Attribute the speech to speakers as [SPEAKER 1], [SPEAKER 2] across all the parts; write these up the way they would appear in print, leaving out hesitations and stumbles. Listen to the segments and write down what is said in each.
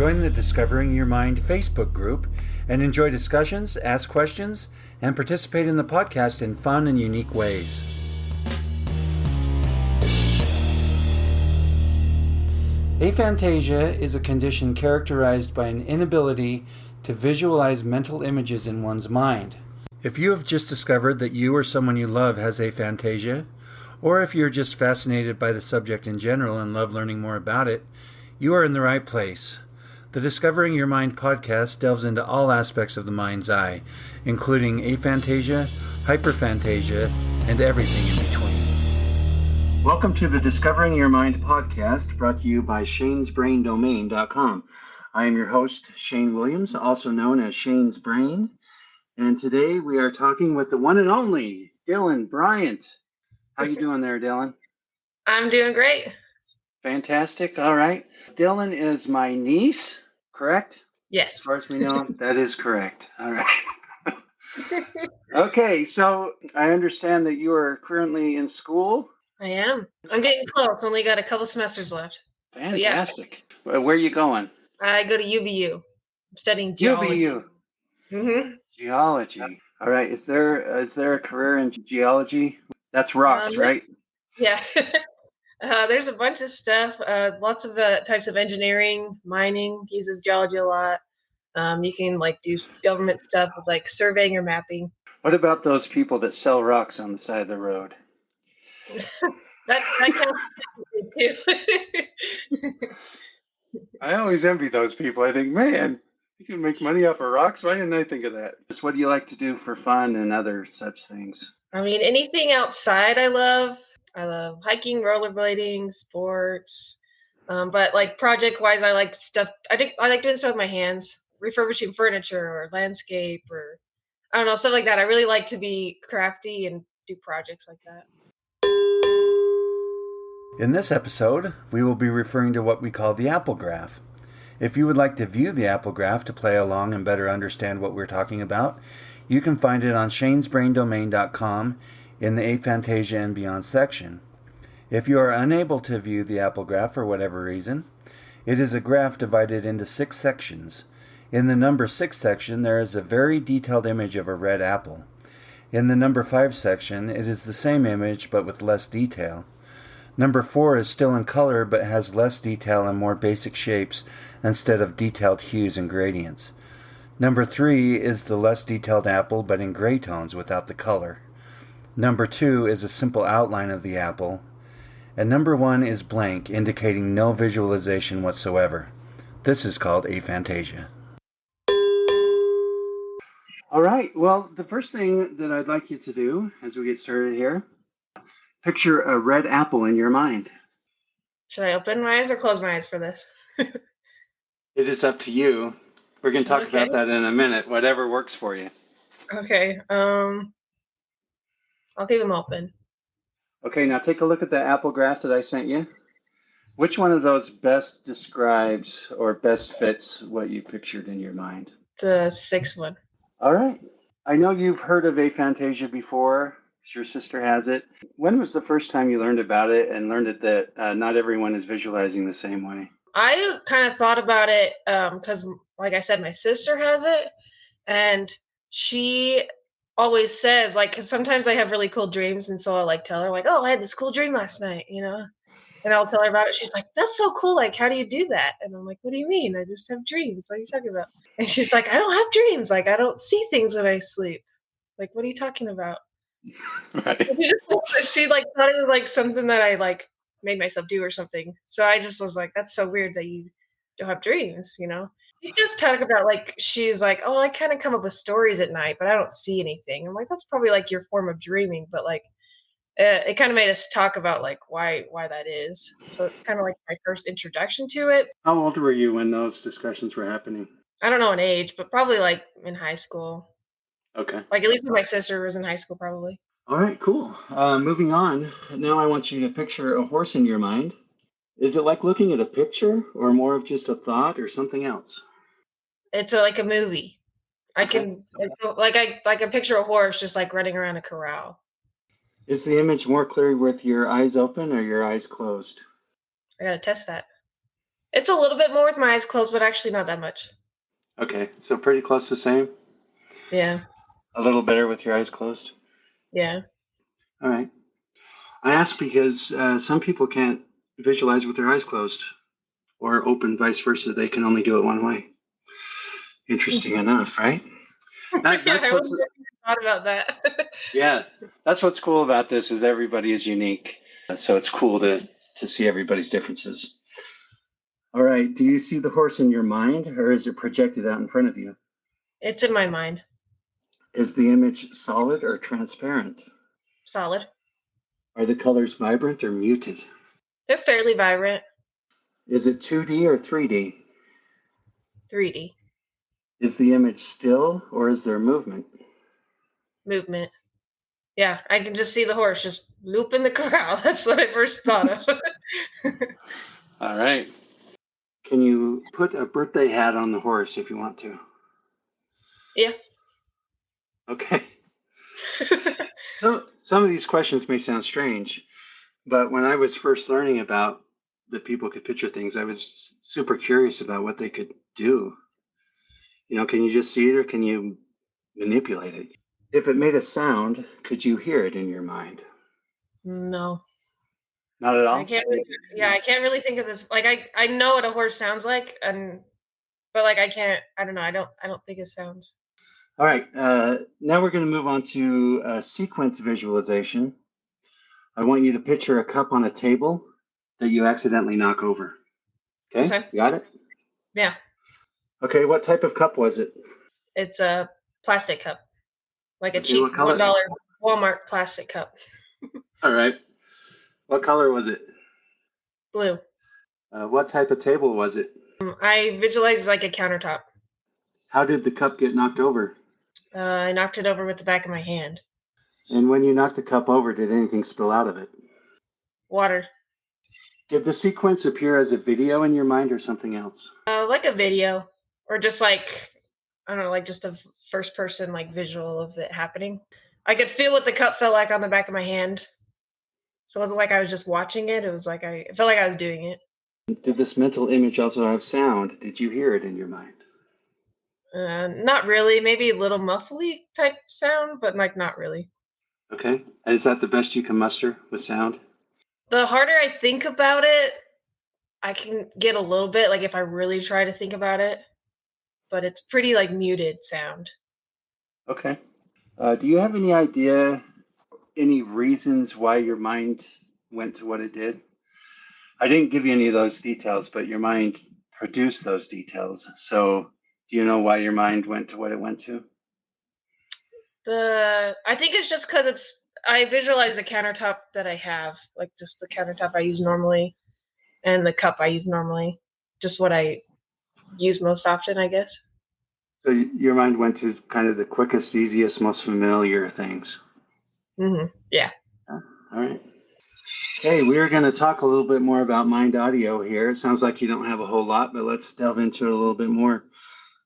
[SPEAKER 1] Join the Discovering Your Mind Facebook group and enjoy discussions, ask questions, and participate in the podcast in fun and unique ways. Aphantasia is a condition characterized by an inability to visualize mental images in one's mind. If you have just discovered that you or someone you love has aphantasia, or if you're just fascinated by the subject in general and love learning more about it, you are in the right place. The Discovering Your Mind podcast delves into all aspects of the mind's eye, including aphantasia, hyperphantasia, and everything in between. Welcome to the Discovering Your Mind podcast, brought to you by shanesbraindomain.com. I am your host, Shane Williams, also known as Shane's Brain, and today we are talking with the one and only Dylan Bryant. How you doing there, Dylan?
[SPEAKER 2] I'm doing great.
[SPEAKER 1] Fantastic. All right. Dylan is my niece, correct?
[SPEAKER 2] Yes.
[SPEAKER 1] As far as we know, that is correct. All right. Okay, so I understand that you are currently in school.
[SPEAKER 2] I am. I'm getting close. Only got a couple semesters left.
[SPEAKER 1] Fantastic. Yeah. Where are you going?
[SPEAKER 2] I go to UVU. I'm studying geology.
[SPEAKER 1] UVU.
[SPEAKER 2] Mm-hmm.
[SPEAKER 1] Geology. All right. Is there a career in geology? That's rocks, right?
[SPEAKER 2] Yeah. There's a bunch of stuff. Lots of types of engineering. Mining uses geology a lot. You can do government stuff with surveying or mapping.
[SPEAKER 1] What about those people that sell rocks on the side of the road?
[SPEAKER 2] that counts too.
[SPEAKER 1] I always envy those people. I think, man, you can make money off of rocks. Why didn't I think of that? Just what do you like to do for fun and other such things?
[SPEAKER 2] I mean, anything outside I love. I love hiking, rollerblading, sports. But project-wise, I like stuff. I like doing stuff with my hands, refurbishing furniture or landscape or I don't know, stuff like that. I really like to be crafty and do projects like that.
[SPEAKER 1] In this episode, we will be referring to what we call the apple graph. If you would like to view the apple graph to play along and better understand what we're talking about, you can find it on shanesbraindomain.com in the Aphantasia and Beyond section. If you are unable to view the apple graph for whatever reason, it is a graph divided into 6 sections. In the number 6 section, there is a very detailed image of a red apple. In the number 5 section, it is the same image but with less detail. Number 4 is still in color but has less detail and more basic shapes instead of detailed hues and gradients. Number 3 is the less detailed apple but in gray tones without the color. Number 2 is a simple outline of the apple. And number 1 is blank, indicating no visualization whatsoever. This is called aphantasia. All right, well, the first thing that I'd like you to do as we get started here, picture a red apple in your mind.
[SPEAKER 2] Should I open my eyes or close my eyes for this?
[SPEAKER 1] It is up to you. We're going to talk about that in a minute, whatever works for you.
[SPEAKER 2] Okay, I'll keep them open.
[SPEAKER 1] Okay, now take a look at the apple graph that I sent you. Which one of those best describes or best fits what you pictured in your mind?
[SPEAKER 2] The 6th one.
[SPEAKER 1] All right. I know you've heard of aphantasia before. Your sister has it. When was the first time you learned about it and learned that not everyone is visualizing the same way?
[SPEAKER 2] I kind of thought about it because, like I said, my sister has it. And she always says, because sometimes I have really cool dreams. And so I'll tell her, oh, I had this cool dream last night, And I'll tell her about it. She's like, that's so cool. How do you do that? And I'm like, what do you mean? I just have dreams. What are you talking about? And she's like, I don't have dreams. I don't see things when I sleep. What are you talking about?
[SPEAKER 1] Right.
[SPEAKER 2] She thought it was something that I made myself do or something. So I just was like, that's so weird that you don't have dreams, She just talked about she's like, oh, I kind of come up with stories at night, but I don't see anything. I'm like, that's probably your form of dreaming, but it kind of made us talk about why that is. So it's kind of my first introduction to it.
[SPEAKER 1] How old were you when those discussions were happening?
[SPEAKER 2] I don't know an age, but probably in high school.
[SPEAKER 1] Okay.
[SPEAKER 2] At least when my sister was in high school, probably.
[SPEAKER 1] All right, cool. Moving on. Now I want you to picture a horse in your mind. Is it like looking at a picture or more of just a thought or something else?
[SPEAKER 2] It's a movie. I can I can picture a horse just running around a corral.
[SPEAKER 1] Is the image more clear with your eyes open or your eyes closed?
[SPEAKER 2] I gotta test that. It's a little bit more with my eyes closed, but actually not that much.
[SPEAKER 1] Okay, so pretty close to the same.
[SPEAKER 2] Yeah.
[SPEAKER 1] A little better with your eyes closed.
[SPEAKER 2] Yeah.
[SPEAKER 1] All right. I ask because some people can't visualize with their eyes closed or open, vice versa. They can only do it one way. Interesting enough, right?
[SPEAKER 2] Yeah,
[SPEAKER 1] That's
[SPEAKER 2] I
[SPEAKER 1] what's
[SPEAKER 2] wouldn't have thought about that.
[SPEAKER 1] yeah. That's what's cool about this is everybody is unique. So it's cool to see everybody's differences. All right. Do you see the horse in your mind, or is it projected out in front of you?
[SPEAKER 2] It's in my mind.
[SPEAKER 1] Is the image solid or transparent?
[SPEAKER 2] Solid.
[SPEAKER 1] Are the colors vibrant or muted?
[SPEAKER 2] They're fairly vibrant.
[SPEAKER 1] Is it 2D or 3D?
[SPEAKER 2] 3D.
[SPEAKER 1] Is the image still or is there movement?
[SPEAKER 2] Movement. Yeah, I can just see the horse just looping the corral. That's what I first thought of.
[SPEAKER 1] All right. Can you put a birthday hat on the horse if you want to?
[SPEAKER 2] Yeah.
[SPEAKER 1] Okay. So some of these questions may sound strange, but when I was first learning about that people could picture things, I was super curious about what they could do. Can you just see it or can you manipulate it? If it made a sound, could you hear it in your mind?
[SPEAKER 2] No.
[SPEAKER 1] Not at
[SPEAKER 2] I
[SPEAKER 1] all.
[SPEAKER 2] can't really, yeah, I can't really think of this. Like I know what a horse sounds like, but like I don't know, I don't think it sounds.
[SPEAKER 1] All right. Now we're going to move on to sequence visualization. I want you to picture a cup on a table that you accidentally knock over. Okay?
[SPEAKER 2] Okay.
[SPEAKER 1] You got it?
[SPEAKER 2] Yeah.
[SPEAKER 1] Okay. What type of cup was it?
[SPEAKER 2] It's a plastic cup. Like a
[SPEAKER 1] Okay.
[SPEAKER 2] cheap
[SPEAKER 1] What color?
[SPEAKER 2] $1 Walmart plastic cup.
[SPEAKER 1] All right. What color was it?
[SPEAKER 2] Blue.
[SPEAKER 1] What type of table was it?
[SPEAKER 2] I visualize like a countertop.
[SPEAKER 1] How did the cup get knocked over?
[SPEAKER 2] I knocked it over with the back of my hand.
[SPEAKER 1] And when you knocked the cup over, did anything spill out of it?
[SPEAKER 2] Water.
[SPEAKER 1] Did the sequence appear as a video in your mind or something else?
[SPEAKER 2] Like a video, or just like I don't know, like just a first person like visual of it happening. I could feel what the cup felt like on the back of my hand. So it wasn't like I was just watching it. It was like it felt like I was doing it.
[SPEAKER 1] Did this mental image also have sound? Did you hear it in your mind?
[SPEAKER 2] Not really. Maybe a little muffly type sound, but like not really.
[SPEAKER 1] Okay. And is that the best you can muster with sound?
[SPEAKER 2] The harder I think about it, I can get a little bit like if I really try to think about it, but it's pretty like muted sound.
[SPEAKER 1] Okay. Do you have any idea, any reasons why your mind went to what it did? I didn't give you any of those details, but your mind produced those details. So do you know why your mind went to what it went to?
[SPEAKER 2] I think it's just because I visualize the countertop that I have, like just the countertop I use normally, and the cup I use normally, just what I use most often, I guess.
[SPEAKER 1] So your mind went to kind of the quickest, easiest, most familiar things.
[SPEAKER 2] Yeah.
[SPEAKER 1] All right. Okay, we're going to talk a little bit more about mind audio here. It sounds like you don't have a whole lot, but let's delve into it a little bit more.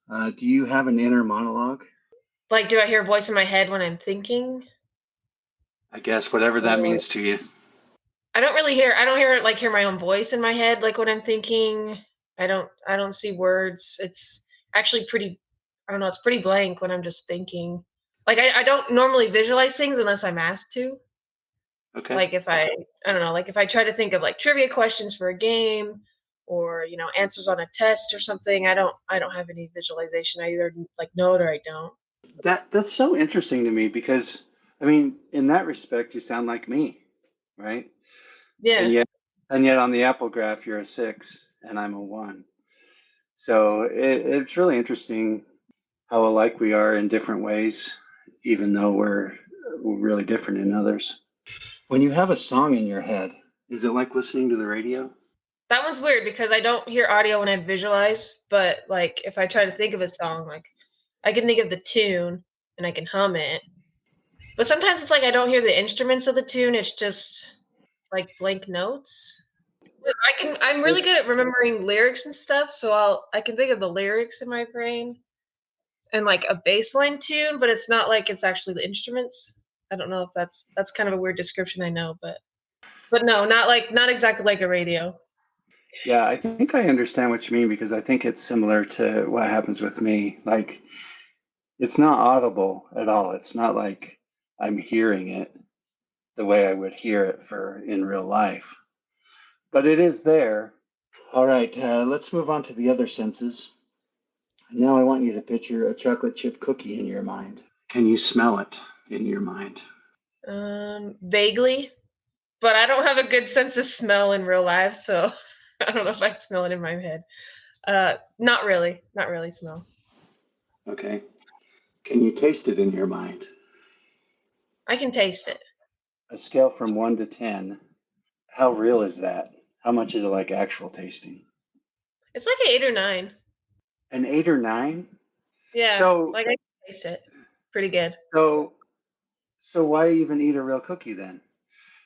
[SPEAKER 1] Do you have an inner monologue?
[SPEAKER 2] Like, do I hear a voice in my head when I'm thinking?
[SPEAKER 1] I guess whatever that means to you.
[SPEAKER 2] I don't hear my own voice in my head like when I'm thinking. I don't see words. It's actually pretty, I don't know, it's pretty blank when I'm just thinking. Like I don't normally visualize things unless I'm asked to.
[SPEAKER 1] Okay.
[SPEAKER 2] Like if I don't know, like if I try to think of like trivia questions for a game or, answers on a test or something, I don't have any visualization. I either like know it or I don't.
[SPEAKER 1] That's so interesting to me because I mean, in that respect, you sound like me, right?
[SPEAKER 2] Yeah.
[SPEAKER 1] And yet on the Apple graph, you're a 6 and I'm a 1. So it's really interesting how alike we are in different ways, even though we're really different in others. When you have a song in your head, is it like listening to the radio?
[SPEAKER 2] That one's weird because I don't hear audio when I visualize, but like if I try to think of a song, like I can think of the tune and I can hum it. But sometimes it's like I don't hear the instruments of the tune, it's just like blank notes. I'm really good at remembering lyrics and stuff, so I can think of the lyrics in my brain and like a bass line tune, but it's not like it's actually the instruments. I don't know if that's kind of a weird description, I know, but no, not exactly like a radio.
[SPEAKER 1] Yeah, I think I understand what you mean because I think it's similar to what happens with me. Like, it's not audible at all. It's not like I'm hearing it the way I would hear it for in real life, but it is there. All right, let's move on to the other senses. Now I want you to picture a chocolate chip cookie in your mind. Can you smell it in your mind?
[SPEAKER 2] Vaguely, but I don't have a good sense of smell in real life, so I don't know if I can smell it in my head. Not really. Not really smell.
[SPEAKER 1] Okay. Can you taste it in your mind?
[SPEAKER 2] I can taste it.
[SPEAKER 1] A scale from 1 to 10. How real is that? How much is it like actual tasting?
[SPEAKER 2] It's like an 8 or 9.
[SPEAKER 1] An 8 or 9?
[SPEAKER 2] Yeah,
[SPEAKER 1] So,
[SPEAKER 2] like I can taste it. Pretty good.
[SPEAKER 1] so, so why even eat a real cookie then?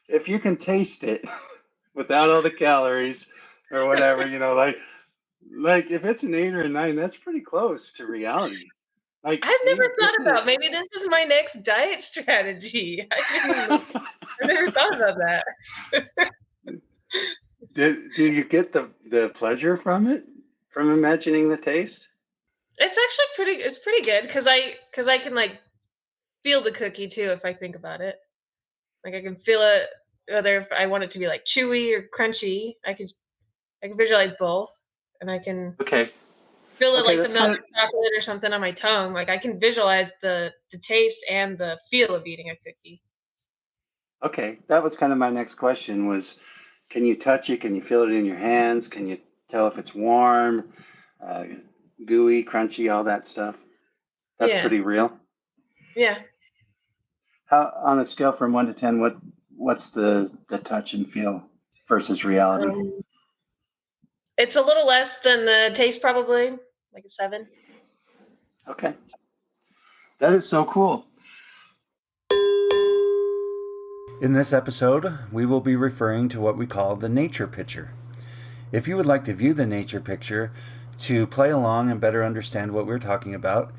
[SPEAKER 1] If you can taste it without all the calories or whatever, like if it's an 8 or a 9, that's pretty close to reality. Like
[SPEAKER 2] I've
[SPEAKER 1] you
[SPEAKER 2] never
[SPEAKER 1] get
[SPEAKER 2] thought about maybe this is my next diet strategy. I never thought about that.
[SPEAKER 1] do you get the pleasure from it? From imagining the taste?
[SPEAKER 2] It's actually pretty good because I can like feel the cookie too if I think about it. Like I can feel it whether if I want it to be like chewy or crunchy. I can visualize both, and I can
[SPEAKER 1] Okay.
[SPEAKER 2] feel it
[SPEAKER 1] Okay,
[SPEAKER 2] like the
[SPEAKER 1] that's kind
[SPEAKER 2] melted
[SPEAKER 1] of
[SPEAKER 2] chocolate or something on my tongue. Like I can visualize the taste and the feel of eating a cookie.
[SPEAKER 1] okay. That was kind of my next question was can you touch it? Can you feel it in your hands? Can you tell if it's warm, uh, gooey, crunchy, all that stuff? That's
[SPEAKER 2] Yeah,
[SPEAKER 1] pretty real.
[SPEAKER 2] yeah.
[SPEAKER 1] How on a scale from 1 to 10, what's the touch and feel versus reality?
[SPEAKER 2] Um, it's a little less than the taste, probably like a 7.
[SPEAKER 1] Okay. That is so cool. In this episode, we will be referring to what we call the nature picture. If you would like to view the nature picture to play along and better understand what we're talking about,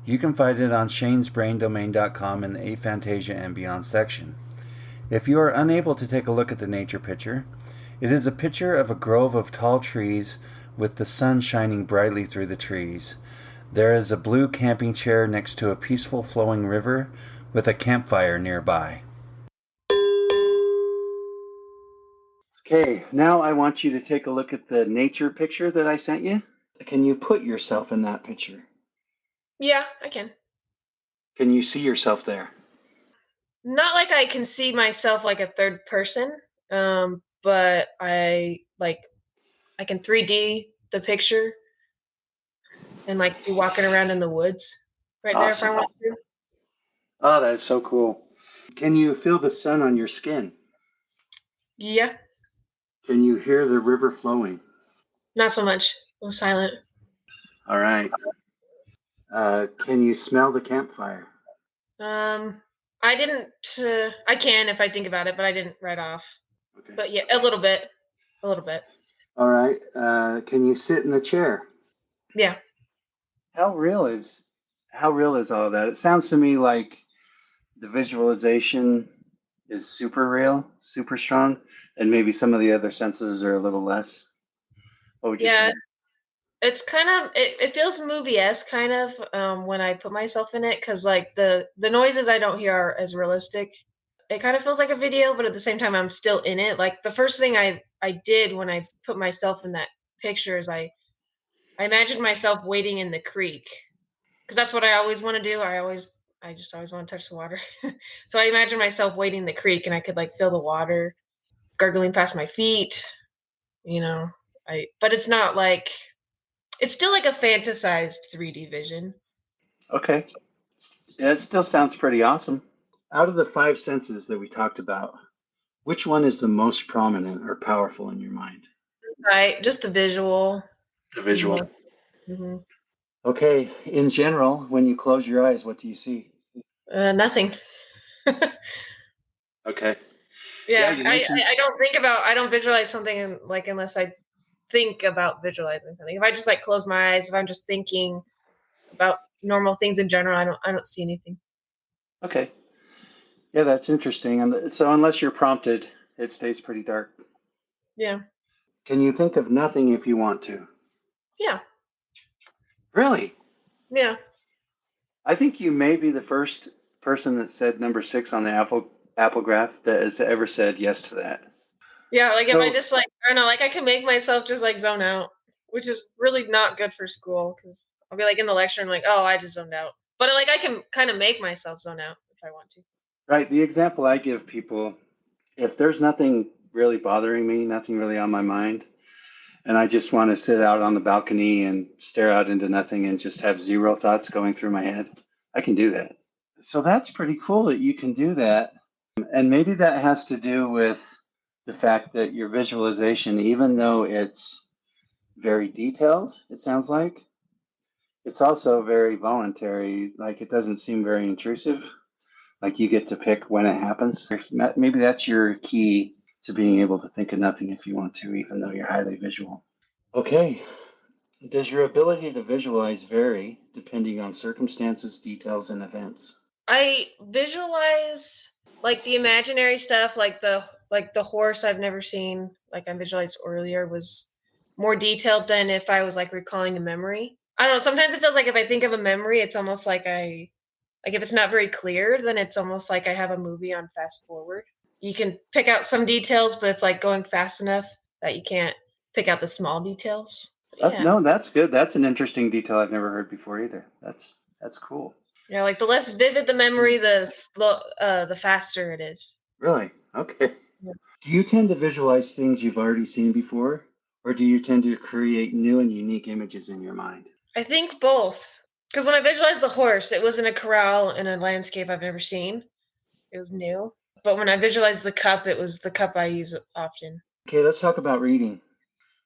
[SPEAKER 1] you can find it on shanesbraindomain.com in the Aphantasia and Beyond section. If you are unable to take a look at the nature picture, it is a picture of a grove of tall trees with the sun shining brightly through the trees. There is a blue camping chair next to a peaceful flowing river with a campfire nearby. Okay, now I want you to take a look at the nature picture that I sent you. Can you put yourself in that picture?
[SPEAKER 2] Yeah, I can.
[SPEAKER 1] Can you see yourself there?
[SPEAKER 2] Not like I can see myself like a third person, but I can 3D the picture and like be walking around in the woods right there if I
[SPEAKER 1] Awesome.
[SPEAKER 2] want to.
[SPEAKER 1] Oh, that is so cool. Can you feel the sun on your skin?
[SPEAKER 2] Yeah,
[SPEAKER 1] Can you hear the river flowing?
[SPEAKER 2] not so much. It was silent.
[SPEAKER 1] All right. Can you smell the campfire?
[SPEAKER 2] Um, I didn't. I can if I think about it, but I didn't right off.
[SPEAKER 1] Okay.
[SPEAKER 2] But yeah, a little bit, a little bit.
[SPEAKER 1] All right. Can you sit in the chair?
[SPEAKER 2] Yeah,
[SPEAKER 1] How real is how real is all that? It sounds to me like the visualization is super real, super strong, and maybe some of the other senses are a little less. What would you say?
[SPEAKER 2] yeah. It's kind of it feels movie-esque kind of when I put myself in it because like the noises I don't hear are as realistic. It kind of feels like a video, but at the same time I'm still in it. Like the first thing I did when I put myself in that picture is I imagined myself wading in the creek because that's what I always want to do. I just always want to touch the water. So I imagine myself wading the creek and I could like feel the water gurgling past my feet, you know. I but it's not like it's still like a fantasized 3D vision.
[SPEAKER 1] Okay. Yeah, it still sounds pretty awesome. Out of the five senses that we talked about, which one is the most prominent or powerful in your mind?
[SPEAKER 2] Right, just the visual.
[SPEAKER 1] The
[SPEAKER 2] Mhm,
[SPEAKER 1] visual.
[SPEAKER 2] mhm.
[SPEAKER 1] Okay, in general, when you close your eyes, what do you see?
[SPEAKER 2] Nothing.
[SPEAKER 1] Okay. Yeah,
[SPEAKER 2] Yeah,
[SPEAKER 1] you
[SPEAKER 2] I,
[SPEAKER 1] mentioned.
[SPEAKER 2] I I don't think about I don't visualize something like unless I think about visualizing something. If I just like close my eyes, if I'm just thinking about normal things in general, I don't see anything.
[SPEAKER 1] Okay. Yeah, that's interesting. And so, unless you're prompted, it stays pretty dark.
[SPEAKER 2] Yeah.
[SPEAKER 1] Can you think of nothing if you want to?
[SPEAKER 2] Yeah.
[SPEAKER 1] Really?
[SPEAKER 2] Yeah.
[SPEAKER 1] I think you may be the first person that said number 6 on the Apple graph that has ever said yes to that.
[SPEAKER 2] Yeah, like if I
[SPEAKER 1] So,
[SPEAKER 2] just like I don't know, like I can make myself just like zone out, which is really not good for school because I'll be like in the lecture and like, oh, I just zoned out. But like I can kind of make myself zone out if I want to.
[SPEAKER 1] right, the example I give people, if there's nothing really bothering me, nothing really on my mind, and I just want to sit out on the balcony and stare out into nothing and just have zero thoughts going through my head, I can do that. So that's pretty cool that you can do that. And maybe that has to do with the fact that your visualization, even though it's very detailed, it sounds like, it's also very voluntary. Like it doesn't seem very intrusive. Like you get to pick when it happens. Maybe that's your key to being able to think of nothing if you want to, even though you're highly visual. Okay. Does your ability to visualize vary depending on circumstances, details, and events?
[SPEAKER 2] I visualize like the imaginary stuff, like the horse I've never seen, like I visualized earlier, was more detailed than if I was like recalling a memory. I don't know. Sometimes it feels like if I think of a memory, it's almost like like if it's not very clear, then it's almost like I have a movie on fast forward. You can pick out some details, but it's like going fast enough that you can't pick out the small details. Yeah.
[SPEAKER 1] No, that's good. That's an interesting detail I've never heard before either. That's cool.
[SPEAKER 2] Yeah, like the less vivid the memory, the faster it is.
[SPEAKER 1] Really? Okay.
[SPEAKER 2] Yeah.
[SPEAKER 1] Do you tend to visualize things you've already seen before, or do you tend to create new and unique images in your mind?
[SPEAKER 2] I think both. Because when I visualized the horse, it was in a corral in a landscape I've never seen. It was new. But when I visualized the cup, it was the cup I use often.
[SPEAKER 1] Okay, let's talk about reading.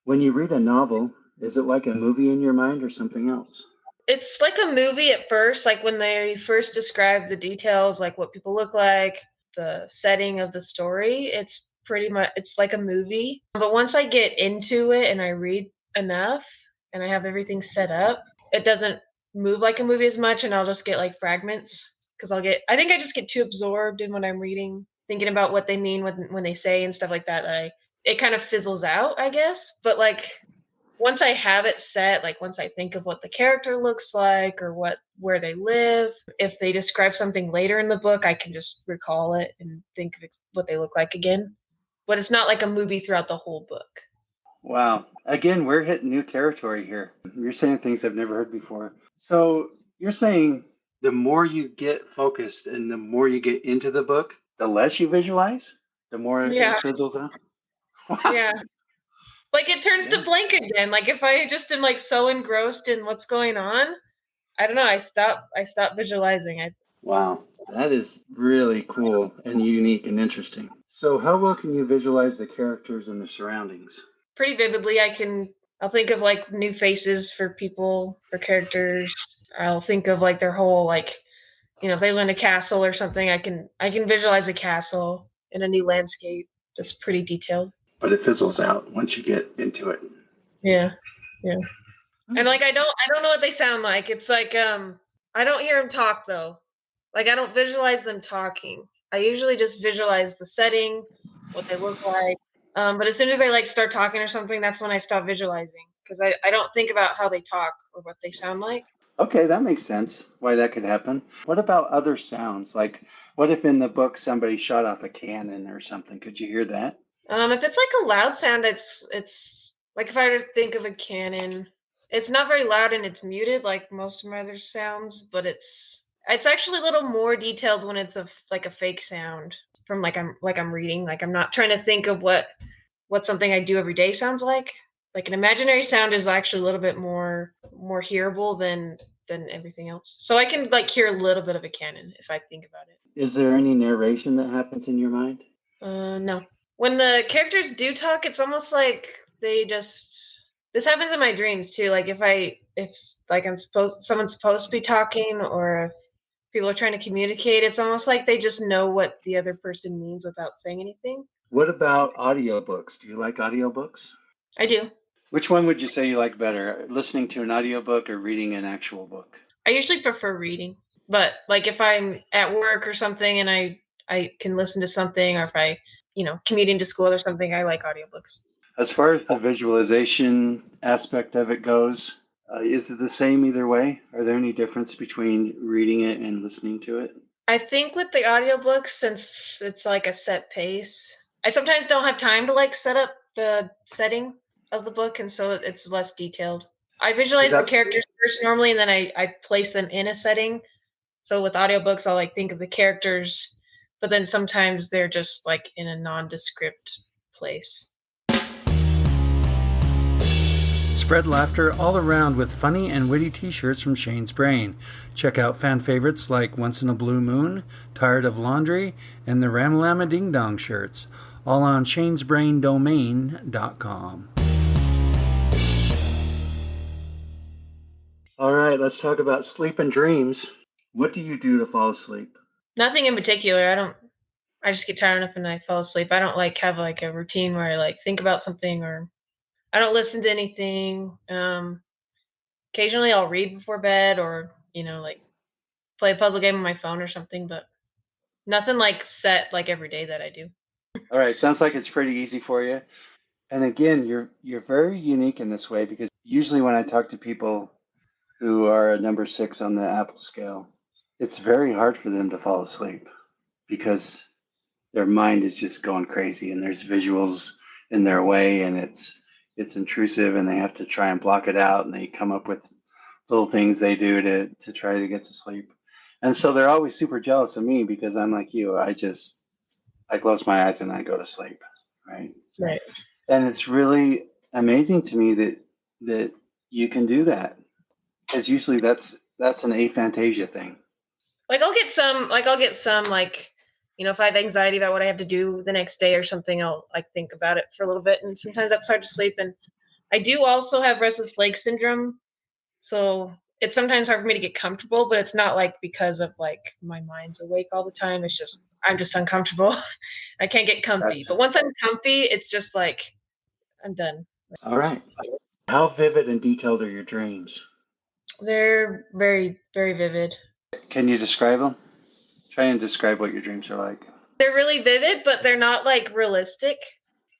[SPEAKER 1] When you read a novel, is it like a movie in your mind or something else?
[SPEAKER 2] It's like a movie at first, like when they first describe the details, like what people look like, the setting of the story. It's pretty much it's like a movie. But once I get into it and I read enough and I have everything set up, it doesn't move like a movie as much, and I'll just get like fragments because I think I just get too absorbed in what I'm reading, thinking about what they mean when they say and stuff like that, it kind of fizzles out, I guess. But like once I have it set, like once I think of what the character looks like or where they live, if they describe something later in the book, I can just recall it and think of what they look like again. But it's not like a movie throughout the whole book.
[SPEAKER 1] Wow. Again, we're hitting new territory here. You're saying things I've never heard before. So you're saying the more you get focused and the more you get into the book, the less you visualize, the more
[SPEAKER 2] Yeah,
[SPEAKER 1] it fizzles out.
[SPEAKER 2] yeah. Like it turns to
[SPEAKER 1] Yeah.
[SPEAKER 2] blank again. Like if I just am like so engrossed in what's going on, I don't know. I stop visualizing.
[SPEAKER 1] Wow. That is really cool and unique and interesting. So, how well can you visualize the characters and the surroundings?
[SPEAKER 2] Pretty vividly. I'll think of like new faces for people, for characters. I'll think of like their whole like if they live in a castle or something, I can visualize a castle in a new landscape that's pretty detailed.
[SPEAKER 1] But it fizzles out once you get into it.
[SPEAKER 2] Yeah. Yeah. And like I don't know what they sound like. It's like I don't hear them talk though. Like I don't visualize them talking. I usually just visualize the setting, what they look like. But as soon as I like start talking or something, that's when I stop visualizing because I don't think about how they talk or what they sound like.
[SPEAKER 1] Okay, that makes sense why that could happen. What about other sounds? Like, what if in the book somebody shot off a cannon or something? Could you hear that?
[SPEAKER 2] If it's like a loud sound, it's like if I were to think of a cannon, it's not very loud and it's muted like most of my other sounds, but it's actually a little more detailed when it's like a fake sound from like I'm reading. Like I'm not trying to think of what something I do every day sounds like. Like an imaginary sound is actually a little bit more hearable than everything else. So I can like hear a little bit of a cannon if I think about it.
[SPEAKER 1] Is there any narration that happens in your mind?
[SPEAKER 2] No. When the characters do talk, it's almost like they just. This happens in my dreams too. Like if like someone's supposed to be talking, or if people are trying to communicate, it's almost like they just know what the other person means without saying anything.
[SPEAKER 1] What about audiobooks? Do you like audiobooks?
[SPEAKER 2] I do.
[SPEAKER 1] Which one would you say you like better, listening to an audiobook or reading an actual book?
[SPEAKER 2] I usually prefer reading, but like if I'm at work or something and I can listen to something, or if I commuting to school or something, I like audiobooks.
[SPEAKER 1] As far as the visualization aspect of it goes, is it the same either way? Are there any difference between reading it and listening to it?
[SPEAKER 2] I think with the audiobooks, since it's like a set pace, I sometimes don't have time to like set up the setting of the book, and so it's less detailed. I
[SPEAKER 1] Is
[SPEAKER 2] visualize the
[SPEAKER 1] that
[SPEAKER 2] characters first normally, and then I place them in a setting. So with audiobooks, I'll like think of the characters, but then sometimes they're just like in a nondescript place.
[SPEAKER 1] Spread laughter all around with funny and witty t-shirts from Shane's Brain. Check out fan favorites like Once in a Blue Moon, Tired of Laundry, and the Ramalama Ding Dong shirts, all on shanesbraindomain.com. All right, let's talk about sleep and dreams. What do you do to fall asleep?
[SPEAKER 2] Nothing in particular. I just get tired enough and I fall asleep. I don't like have like a routine where I like think about something, or I don't listen to anything. Occasionally I'll read before bed, or like play a puzzle game on my phone or something, but nothing like set like every day that I do.
[SPEAKER 1] All right, sounds like it's pretty easy for you. And again, you're very unique in this way because usually when I talk to people who are a number 6 on the Apple scale, it's very hard for them to fall asleep because their mind is just going crazy and there's visuals in their way and it's intrusive and they have to try and block it out and they come up with little things they do to try to get to sleep. And so they're always super jealous of me because I'm like you. I close my eyes and I go to sleep, right?
[SPEAKER 2] Right.
[SPEAKER 1] And it's really amazing to me that you can do that because usually that's an aphantasia thing.
[SPEAKER 2] Like I'll get some like if I have anxiety about what I have to do the next day or something, I'll like think about it for a little bit, and sometimes that's hard to sleep. And I do also have restless leg syndrome, so it's sometimes hard for me to get comfortable, but it's not like because of like my mind's awake all the time. It's just I'm just uncomfortable. I can't get comfy. But once I'm comfy, it's just like I'm done.
[SPEAKER 1] All right. How vivid and detailed are your dreams?
[SPEAKER 2] They're very, very vivid.
[SPEAKER 1] Can you describe them? Try and describe what your dreams are like.
[SPEAKER 2] They're really vivid, but they're not like realistic.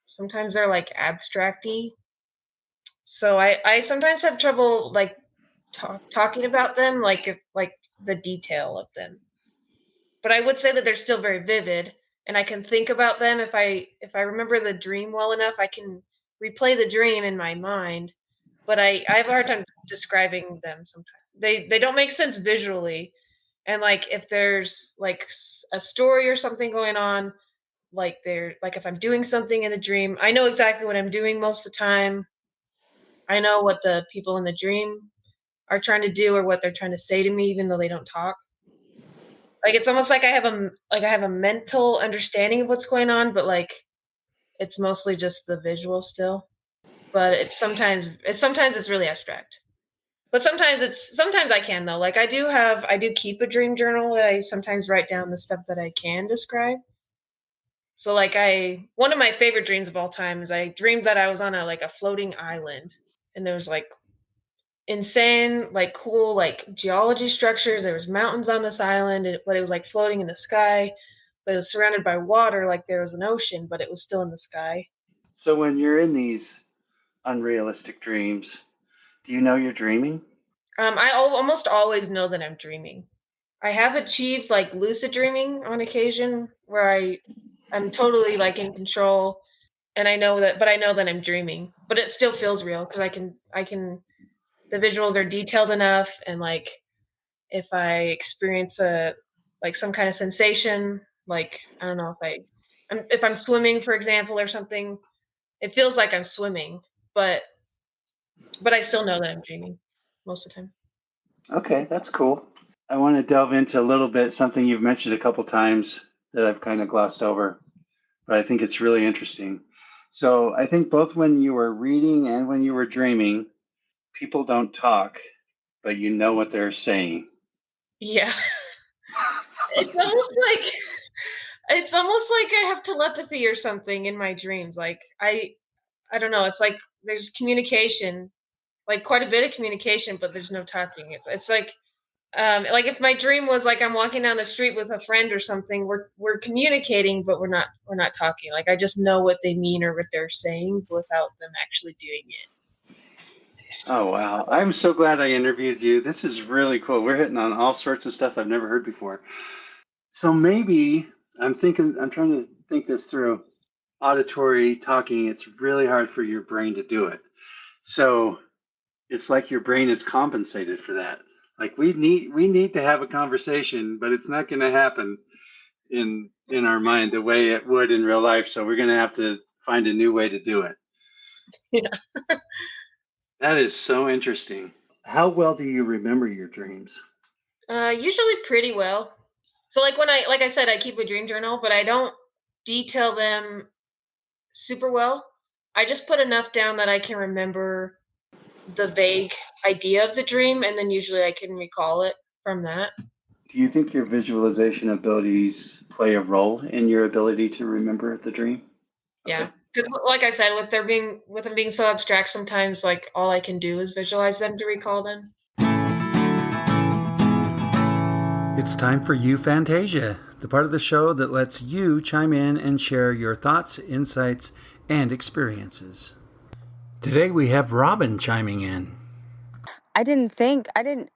[SPEAKER 2] Sometimes they're like abstracty. So I sometimes have trouble like talking about them, like if like the detail of them. But I would say that they're still very vivid, and I can think about them if I remember the dream well enough, I can replay the dream in my mind. But I have a hard time describing them sometimes. They don't make sense visually, and like if there's like a story or something going on, like if I'm doing something in the dream, I know exactly what I'm doing most of the time. I know what the people in the dream are trying to do or what they're trying to say to me, even though they don't talk. Like it's almost like I have a mental understanding of what's going on, but like it's mostly just the visual still. But sometimes it's really abstract. But sometimes I can though. Like I do keep a dream journal that I sometimes write down the stuff that I can describe. So like one of my favorite dreams of all time is I dreamed that I was on a floating island, and there was like insane like cool like geology structures. There was mountains on this island, but it was like floating in the sky, but it was surrounded by water, like there was an ocean, but it was still in the sky.
[SPEAKER 1] So when you're in these unrealistic dreams, do you know you're dreaming?
[SPEAKER 2] Almost always know that I'm dreaming. I have achieved like lucid dreaming on occasion where I'm totally like in control, and I know that I'm dreaming, but it still feels real because I can the visuals are detailed enough, and like if I experience a like some kind of sensation, like I don't know if I'm swimming, for example, or something, it feels like I'm swimming, but I still know that I'm dreaming most of the time.
[SPEAKER 1] Okay, that's cool. I want to delve into a little bit something you've mentioned a couple times that I've kind of glossed over, but I think it's really interesting. So I think both when you were reading and when you were dreaming, people don't talk, but you know what they're saying.
[SPEAKER 2] Yeah. It's almost like I have telepathy or something in my dreams. Like I don't know, it's like there's communication, like quite a bit of communication, but there's no talking. It's like Like if my dream was like I'm walking down the street with a friend or something, we're communicating, but we're not talking. Like I just know what they mean or what they're saying without them actually doing it.
[SPEAKER 1] Oh, wow. I'm so glad I interviewed you. This is really cool. We're hitting on all sorts of stuff I've never heard before. So maybe I'm trying to think this through. Auditory talking, it's really hard for your brain to do it. So it's like your brain is compensated for that. Like we need to have a conversation, but it's not going to happen in our mind the way it would in real life. So we're going to have to find a new way to do it.
[SPEAKER 2] Yeah.
[SPEAKER 1] That is so interesting. How well do you remember your dreams?
[SPEAKER 2] Usually pretty well. So like I said, I keep a dream journal, but I don't detail them super well. I just put enough down that I can remember the vague idea of the dream, and then usually I can recall it from that.
[SPEAKER 1] Do you think your visualization abilities play a role in your ability to remember the dream? Okay.
[SPEAKER 2] Yeah, because like I said, with them being so abstract, sometimes like all I can do is visualize them to recall them.
[SPEAKER 1] It's time for Youphantasia, the part of the show that lets you chime in and share your thoughts, insights, and experiences. Today we have Robin chiming in.
[SPEAKER 3] I didn't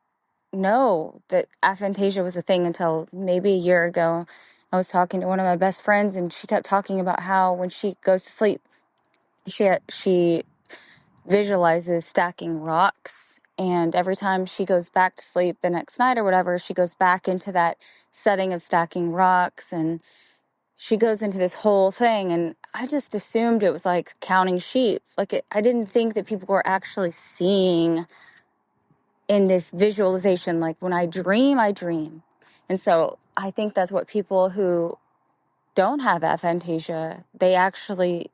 [SPEAKER 3] know that aphantasia was a thing until maybe a year ago. I was talking to one of my best friends, and she kept talking about how when she goes to sleep, she visualizes stacking rocks, and every time she goes back to sleep the next night or whatever, she goes back into that setting of stacking rocks, and she goes into this whole thing. And I just assumed it was like counting sheep. I didn't think that people were actually seeing in this visualization. Like when I dream, I dream. And so I think that's what people who don't have aphantasia, they actually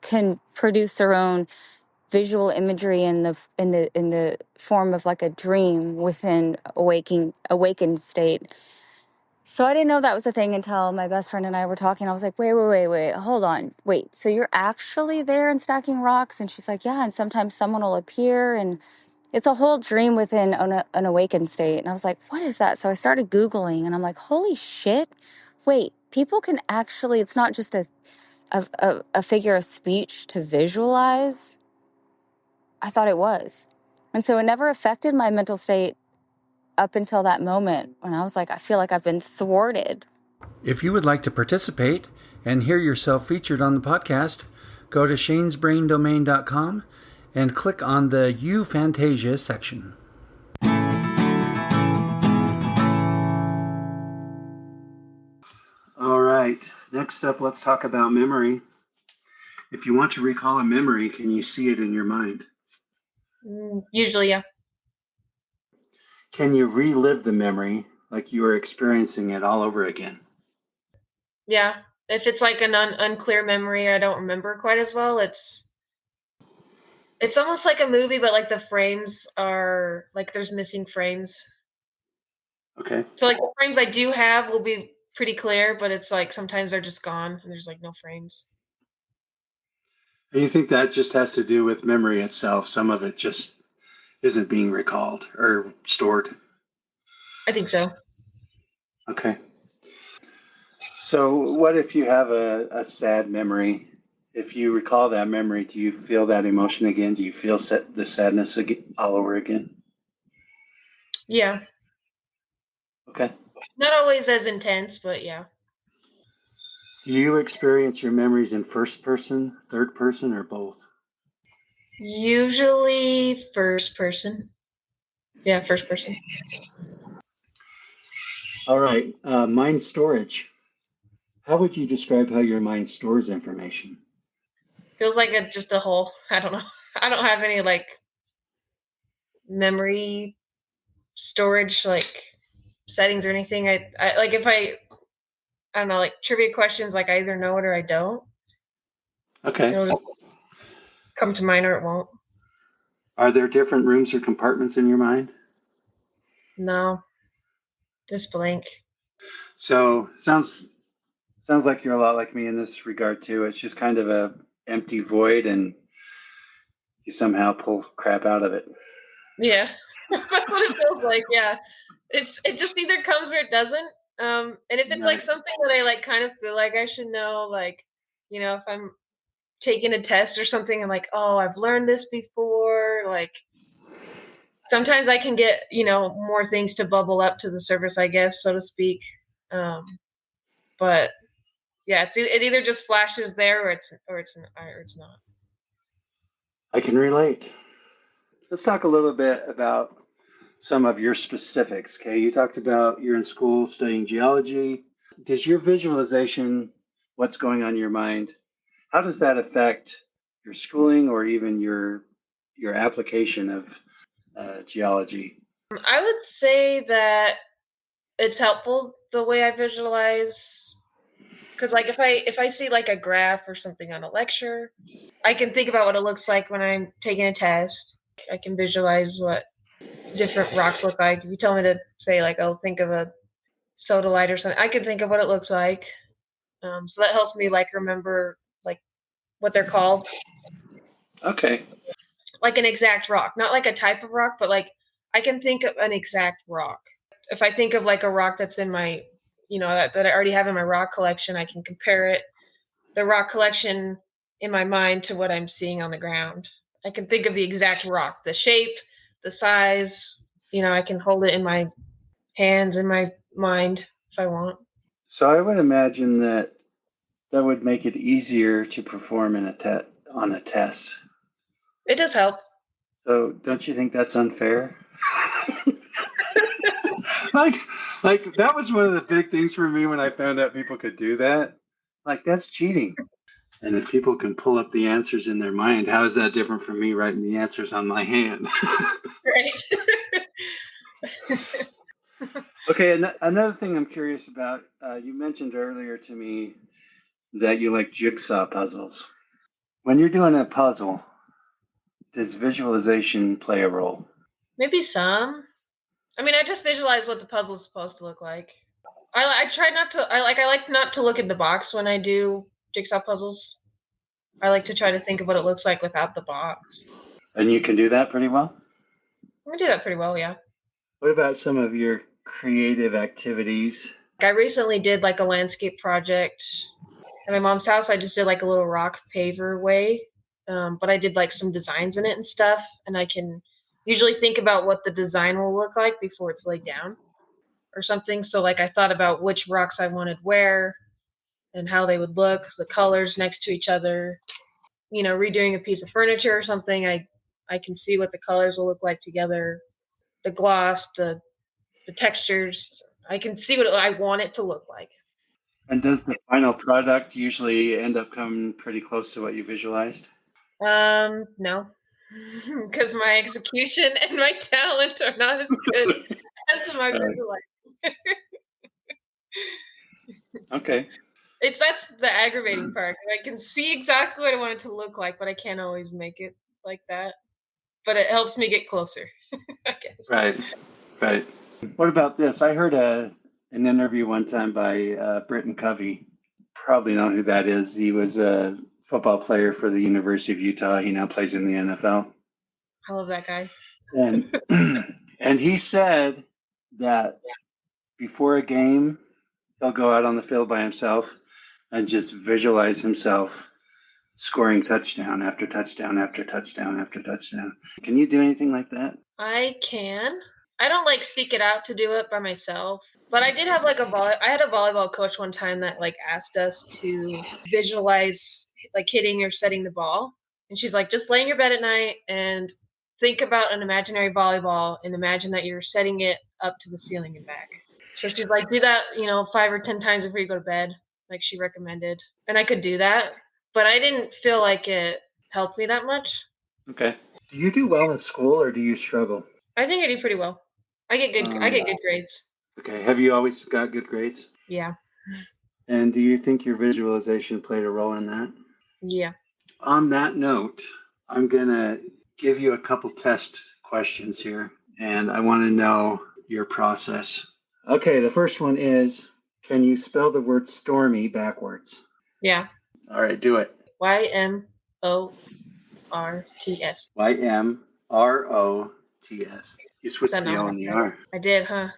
[SPEAKER 3] can produce their own visual imagery in the form of like a dream within awakened state. So I didn't know that was a thing until my best friend and I were talking. I was like, wait, hold on. Wait, so you're actually there and stacking rocks? And she's like, yeah, and sometimes someone will appear, and it's a whole dream within an awakened state. And I was like, what is that? So I started Googling, and I'm like, holy shit. Wait, people can actually, it's not just a figure of speech to visualize. I thought it was. And so it never affected my mental state up until that moment when I was like, I feel like I've been thwarted.
[SPEAKER 1] If you would like to participate and hear yourself featured on the podcast, go to shanesbraindomain.com and click on the Youphantasia section. All right, next up, let's talk about memory. If you want to recall a memory, can you see it in your mind?
[SPEAKER 2] Usually, yeah.
[SPEAKER 1] Can you relive the memory like you were experiencing it all over again?
[SPEAKER 2] Yeah. If it's like an unclear memory, I don't remember quite as well. It's almost like a movie, but like the frames are like there's missing frames.
[SPEAKER 1] Okay.
[SPEAKER 2] So like the frames I do have will be pretty clear, but it's like sometimes they're just gone and there's like no frames.
[SPEAKER 1] And you think that just has to do with memory itself? Some of it just isn't being recalled or stored?
[SPEAKER 2] I think so.
[SPEAKER 1] Okay. So, what if you have a sad memory? If you recall that memory, do you feel that emotion again? Do you feel the sadness again, all over again?
[SPEAKER 2] Yeah.
[SPEAKER 1] Okay.
[SPEAKER 2] Not always as intense, but yeah.
[SPEAKER 1] Do you experience your memories in first person, third person, or both?
[SPEAKER 2] Usually first person. Yeah, first person.
[SPEAKER 1] All right. Mind storage. How would you describe how your mind stores information?
[SPEAKER 2] Feels like just a whole, I don't know. I don't have any like memory storage like settings or anything. I like if I don't know, like trivia questions, like I either know it or I don't.
[SPEAKER 1] Okay.
[SPEAKER 2] It'll just come to mind or it won't.
[SPEAKER 1] Are there different rooms or compartments in your mind?
[SPEAKER 2] No, just blank.
[SPEAKER 1] So sounds like you're a lot like me in this regard too. It's just kind of a empty void, and you somehow pull crap out of it.
[SPEAKER 2] Yeah, that's what it feels like. Yeah, it just either comes or it doesn't. And if it's like something that I like kind of feel like I should know, like, if I'm taking a test or something, I'm like, oh, I've learned this before. Like sometimes I can get, more things to bubble up to the surface, I guess, so to speak. But yeah, it either just flashes there or it's not.
[SPEAKER 1] I can relate. Let's talk a little bit about some of your specifics. Okay, you talked about you're in school studying geology. Does your visualization, what's going on in your mind, how does that affect your schooling or even your application of geology?
[SPEAKER 2] I would say that it's helpful the way I visualize, because like if I see like a graph or something on a lecture, I can think about what it looks like when I'm taking a test. I can visualize what different rocks look like. If you tell me to say like, oh, think of a sodalite or something, I can think of what it looks like. So that helps me like remember like what they're called.
[SPEAKER 1] Okay.
[SPEAKER 2] Like an exact rock, not like a type of rock, but like I can think of an exact rock. If I think of like a rock that's in my, that I already have in my rock collection, I can compare the rock collection in my mind to what I'm seeing on the ground. I can think of the exact rock, the shape, the size, I can hold it in my hands, in my mind if I want.
[SPEAKER 1] So I would imagine that would make it easier to perform on a test.
[SPEAKER 2] It does help.
[SPEAKER 1] So don't you think that's unfair? like that was one of the big things for me when I found out people could do that. Like that's cheating. And if people can pull up the answers in their mind, how is that different from me writing the answers on my hand?
[SPEAKER 2] Right.
[SPEAKER 1] Okay, another thing I'm curious about, you mentioned earlier to me that you like jigsaw puzzles. When you're doing a puzzle, does visualization play a role?
[SPEAKER 2] Maybe some. I mean, I just visualize what the puzzle is supposed to look like. I try not to. I like not to look at the box when I do jigsaw puzzles. I like to try to think of what it looks like without the box.
[SPEAKER 1] And you can do that pretty well?
[SPEAKER 2] I do that pretty well, yeah.
[SPEAKER 1] What about some of your creative activities?
[SPEAKER 2] I recently did like a landscape project at my mom's house. I just did like a little rock paver way, but I did like some designs in it and stuff. And I can usually think about what the design will look like before it's laid down or something. So like I thought about which rocks I wanted where and how they would look, the colors next to each other. Redoing a piece of furniture or something, I can see what the colors will look like together, the gloss, the textures. I can see what I want it to look like.
[SPEAKER 1] And does the final product usually end up coming pretty close to what you visualized?
[SPEAKER 2] No, because my execution and my talent are not as good as my visualization.
[SPEAKER 1] Okay.
[SPEAKER 2] That's the aggravating part. I can see exactly what I want it to look like, but I can't always make it like that. But it helps me get closer, I guess.
[SPEAKER 1] Right. What about this? I heard an interview one time by Britton Covey. Probably know who that is. He was a football player for the University of Utah. He now plays in the NFL.
[SPEAKER 2] I love that guy.
[SPEAKER 1] And and he said that before a game, he'll go out on the field by himself and just visualize himself scoring touchdown after touchdown after touchdown after touchdown. Can you do anything like that?
[SPEAKER 2] I can. I don't like seek it out to do it by myself, but I did have like I had a volleyball coach one time that like asked us to visualize like hitting or setting the ball. And she's like, just lay in your bed at night and think about an imaginary volleyball and imagine that you're setting it up to the ceiling and back. So she's like, do that, 5 or 10 times before you go to bed, like she recommended. And I could do that, but I didn't feel like it helped me that much.
[SPEAKER 1] Okay. Do you do well in school or do you struggle?
[SPEAKER 2] I think I do pretty well. I get good grades.
[SPEAKER 1] Okay. Have you always got good grades?
[SPEAKER 2] Yeah.
[SPEAKER 1] And do you think your visualization played a role in that?
[SPEAKER 2] Yeah.
[SPEAKER 1] On that note, I'm going to give you a couple test questions here, and I want to know your process. Okay, the first one is, can you spell the word stormy backwards?
[SPEAKER 2] Yeah.
[SPEAKER 1] All right, do it.
[SPEAKER 2] YMORTS.
[SPEAKER 1] YMROTS. You switched
[SPEAKER 2] That
[SPEAKER 1] the O
[SPEAKER 2] not
[SPEAKER 1] and the
[SPEAKER 2] right?
[SPEAKER 1] R.
[SPEAKER 2] I did, huh?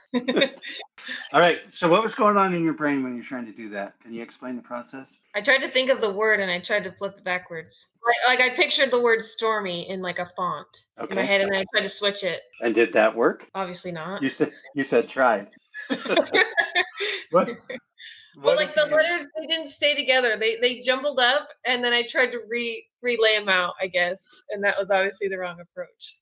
[SPEAKER 1] All right. So what was going on in your brain when you're trying to do that? Can you explain the process?
[SPEAKER 2] I tried to think of the word and I tried to flip it backwards. Like I pictured the word stormy in like a font in my
[SPEAKER 1] Okay.
[SPEAKER 2] head, and then I tried to switch it.
[SPEAKER 1] And did that work?
[SPEAKER 2] Obviously not.
[SPEAKER 1] You said tried. What?
[SPEAKER 2] But like the letters, they didn't stay together. They jumbled up, and then I tried to relay them out, I guess, and that was obviously the wrong approach.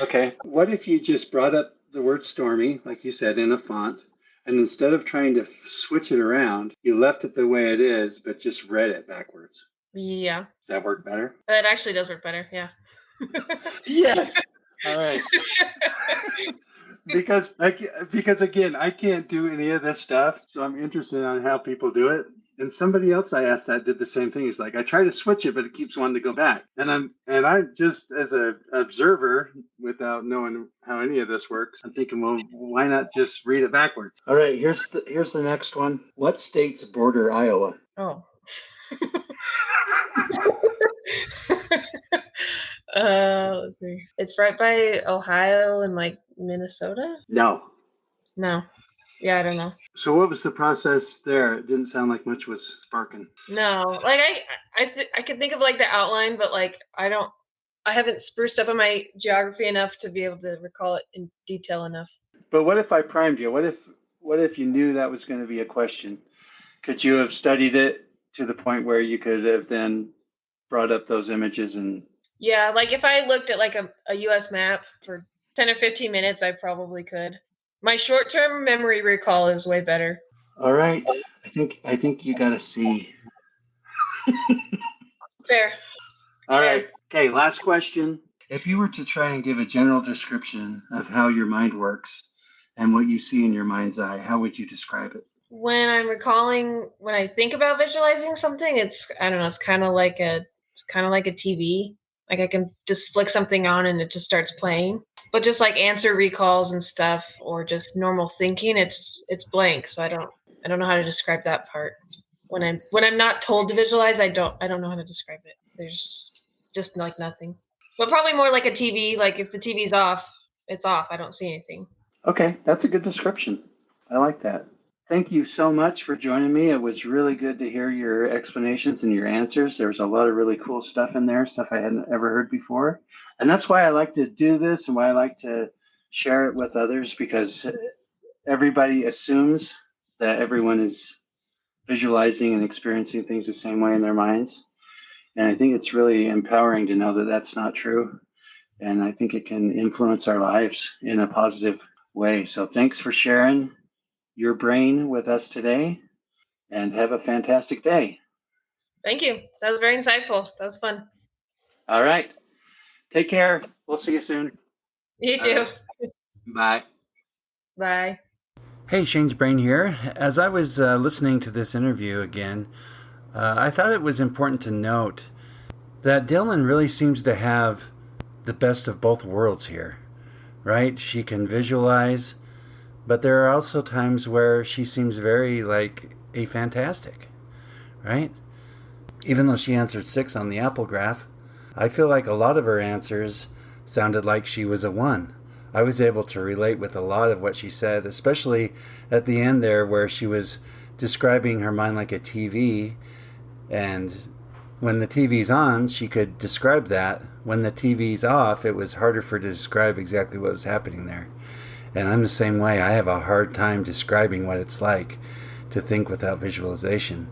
[SPEAKER 1] Okay. What if you just brought up the word stormy, like you said, in a font, and instead of trying to switch it around, you left it the way it is, but just read it backwards?
[SPEAKER 2] Yeah.
[SPEAKER 1] Does that work better?
[SPEAKER 2] That actually does work better, yeah.
[SPEAKER 1] Yes. All right. because again, I can't do any of this stuff, so I'm interested on how people do it. And somebody else I asked that did the same thing. He's like, I try to switch it, but it keeps wanting to go back. And I just as an observer, without knowing how any of this works, I'm thinking, well, why not just read it backwards? All right, here's the next one. What states border Iowa?
[SPEAKER 2] Oh. Let's see. It's right by Ohio and like Minnesota?
[SPEAKER 1] No.
[SPEAKER 2] No. Yeah, I don't know.
[SPEAKER 1] So what was the process there? It didn't sound like much was sparking.
[SPEAKER 2] No, like I could think of like the outline, but like I haven't spruced up on my geography enough to be able to recall it in detail enough.
[SPEAKER 1] But what if I primed you? What if you knew that was going to be a question? Could you have studied it to the point where you could have then brought up those images and?
[SPEAKER 2] Yeah, like if I looked at like a US map for 10 or 15 minutes, I probably could. My short-term memory recall is way better.
[SPEAKER 1] All right. I think you got to see.
[SPEAKER 2] Fair.
[SPEAKER 1] All right. Okay, last question. If you were to try and give a general description of how your mind works and what you see in your mind's eye, how would you describe it?
[SPEAKER 2] When I think about visualizing something, it's kind of like a TV. Like I can just flick something on and it just starts playing. But just like answer recalls and stuff, or just normal thinking, it's blank. So I don't know how to describe that part. When I'm not told to visualize, I don't know how to describe it. There's just like nothing. But probably more like a TV. Like if the TV's off, it's off. I don't see anything.
[SPEAKER 1] Okay, that's a good description. I like that. Thank you so much for joining me. It was really good to hear your explanations and your answers. There was a lot of really cool stuff in there, stuff I hadn't ever heard before. And that's why I like to do this and why I like to share it with others, because everybody assumes that everyone is visualizing and experiencing things the same way in their minds. And I think it's really empowering to know that that's not true. And I think it can influence our lives in a positive way. So thanks for sharing your brain with us today, and have a fantastic day.
[SPEAKER 2] Thank you. That was very insightful. That was fun.
[SPEAKER 1] All right. Take care. We'll see you soon.
[SPEAKER 2] You too.
[SPEAKER 1] Bye.
[SPEAKER 2] Bye.
[SPEAKER 1] Hey, Shane's Brain here. As I was listening to this interview again, I thought it was important to note that Dylan really seems to have the best of both worlds here, right? She can visualize, but there are also times where she seems very like aphantastic, right? Even though she answered 6 on the Apple graph, I feel like a lot of her answers sounded like she was a 1. I was able to relate with a lot of what she said, especially at the end there where she was describing her mind like a TV, and when the TV's on, she could describe that. When the TV's off, it was harder for her to describe exactly what was happening there. And I'm the same way. I have a hard time describing what it's like to think without visualization.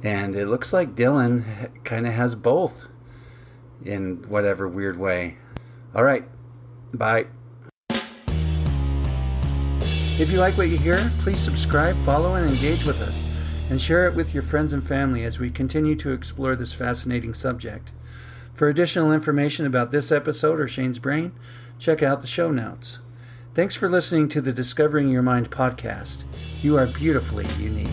[SPEAKER 1] And it looks like Dylan kind of has both in whatever weird way. All right. Bye. If you like what you hear, please subscribe, follow, and engage with us. And share it with your friends and family as we continue to explore this fascinating subject. For additional information about this episode or Shane's Brain, check out the show notes. Thanks for listening to the Discovering Your Mind podcast. You are beautifully unique.